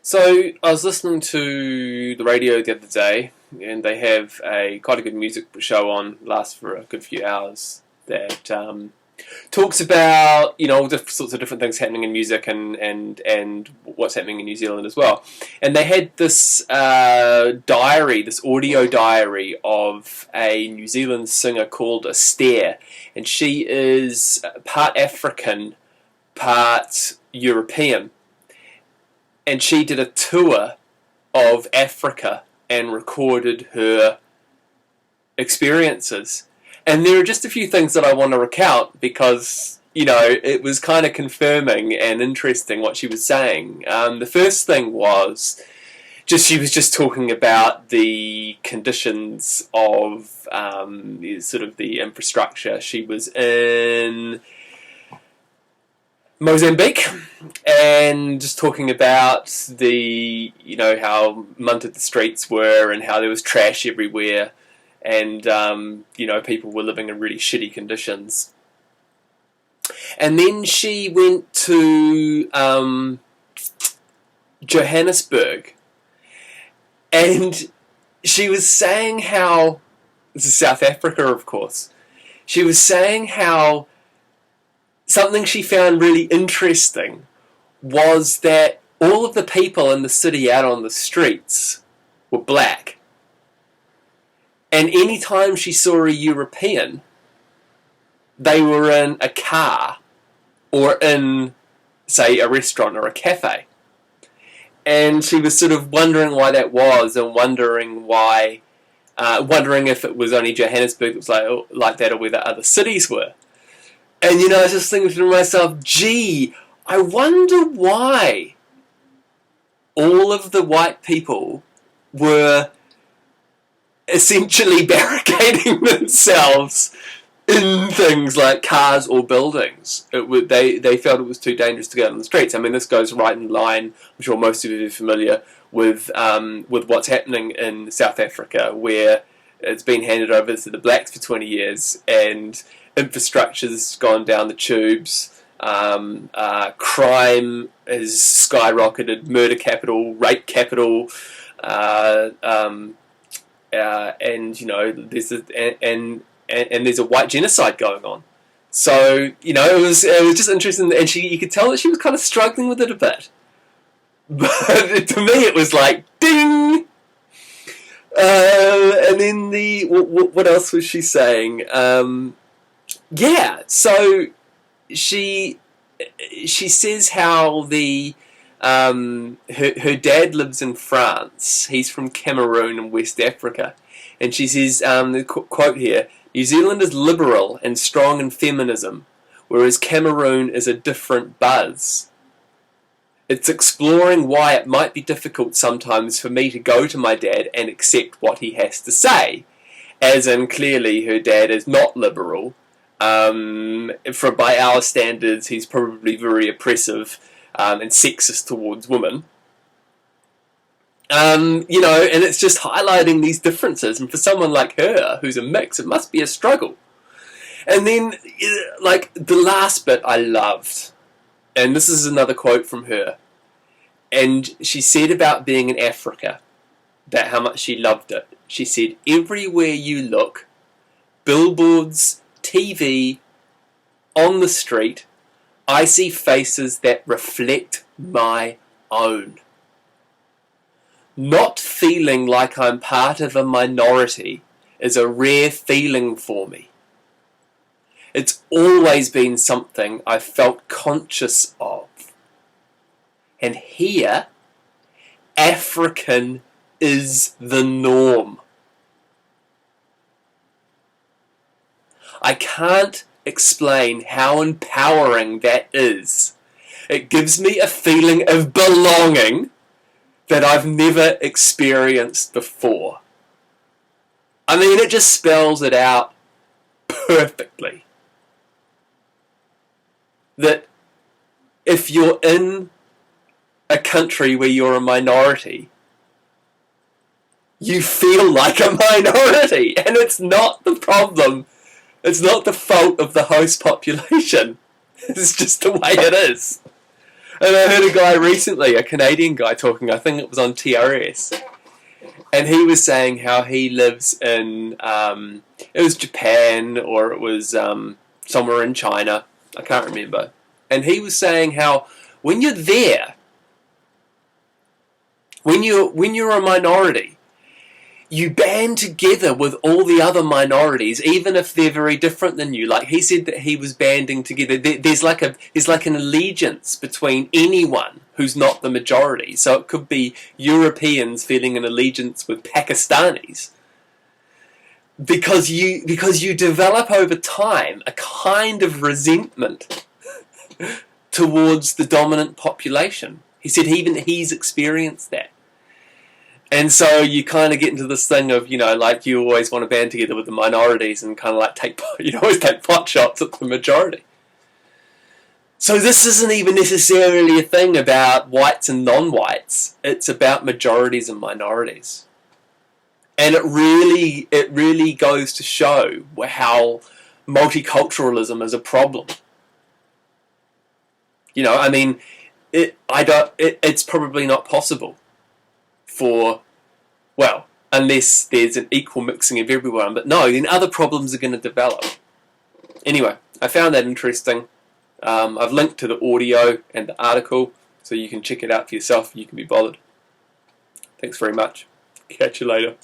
So I was listening to the radio the other day, and they have a quite a good music show on, lasts for a good few hours. That talks about all sorts of different things happening in music and what's happening in New Zealand as well. And they had this diary, this audio diary of a New Zealand singer called Estere, and she is part African, part European. And she did a tour of Africa and recorded her experiences. And there are just a few things that I want to recount because, it was kind of confirming and interesting what she was saying. The first thing was she was just talking about the conditions of sort of the infrastructure. She was in Mozambique, and just talking about the, how munted the streets were and how there was trash everywhere, and, people were living in really shitty conditions. And then she went to Johannesburg, and she was saying how, this is South Africa, of course, she was saying how something she found really interesting was that all of the people in the city out on the streets were black. And any time she saw a European, they were in a car or in, say, a restaurant or a cafe. And she was sort of wondering why that was, and wondering if it was only Johannesburg that was like that, or whether other cities were. And, I was just thinking to myself, gee, I wonder why all of the white people were essentially barricading themselves in things like cars or buildings. They felt it was too dangerous to go out on the streets. I mean, this goes right in line, I'm sure most of you are familiar with what's happening in South Africa, where it's been handed over to the blacks for 20 years, and infrastructure's gone down the tubes. Crime has skyrocketed, murder capital, rape capital, and there's a white genocide going on. So it was just interesting, and you could tell that she was kind of struggling with it a bit. But to me, it was like ding. And then what else was she saying? So she says how her dad lives in France. He's from Cameroon in West Africa, and she says, the quote here: "New Zealand is liberal and strong in feminism, whereas Cameroon is a different buzz. It's exploring why it might be difficult sometimes for me to go to my dad and accept what he has to say." As in, clearly her dad is not liberal. By our standards, he's probably very oppressive and sexist towards women. And it's just highlighting these differences. And for someone like her, who's a mix, it must be a struggle. And then, the last bit I loved. And this is another quote from her. And she said about being in Africa, about how much she loved it. She said, "Everywhere you look, billboards, TV, on the street, I see faces that reflect my own. Not feeling like I'm part of a minority is a rare feeling for me. It's always been something I've felt conscious of. And here, African is the norm." I can't explain how empowering that is. It gives me a feeling of belonging that I've never experienced before. I mean, it just spells it out perfectly. That if you're in a country where you're a minority, you feel like a minority, and it's not the problem. It's not the fault of the host population. It's just the way it is. And I heard a guy recently, a Canadian guy talking, I think it was on TRS, and he was saying how he lives in, it was Japan, or it was somewhere in China, I can't remember, and he was saying how when you're there, when you're a minority, you band together with all the other minorities, even if they're very different than you. Like he said that he was banding together. There's like an allegiance between anyone who's not the majority. So it could be Europeans feeling an allegiance with Pakistanis, because you develop over time a kind of resentment towards the dominant population. He said even he's experienced that. And so you kind of get into this thing of, like you always want to band together with the minorities and kind of like always take pot shots at the majority. So this isn't even necessarily a thing about whites and non-whites. It's about majorities and minorities. And it really goes to show how multiculturalism is a problem. It's probably not possible unless there's an equal mixing of everyone. But no, then other problems are going to develop. Anyway, I found that interesting. I've linked to the audio and the article, so you can check it out for yourself if you can be bothered. Thanks very much. Catch you later.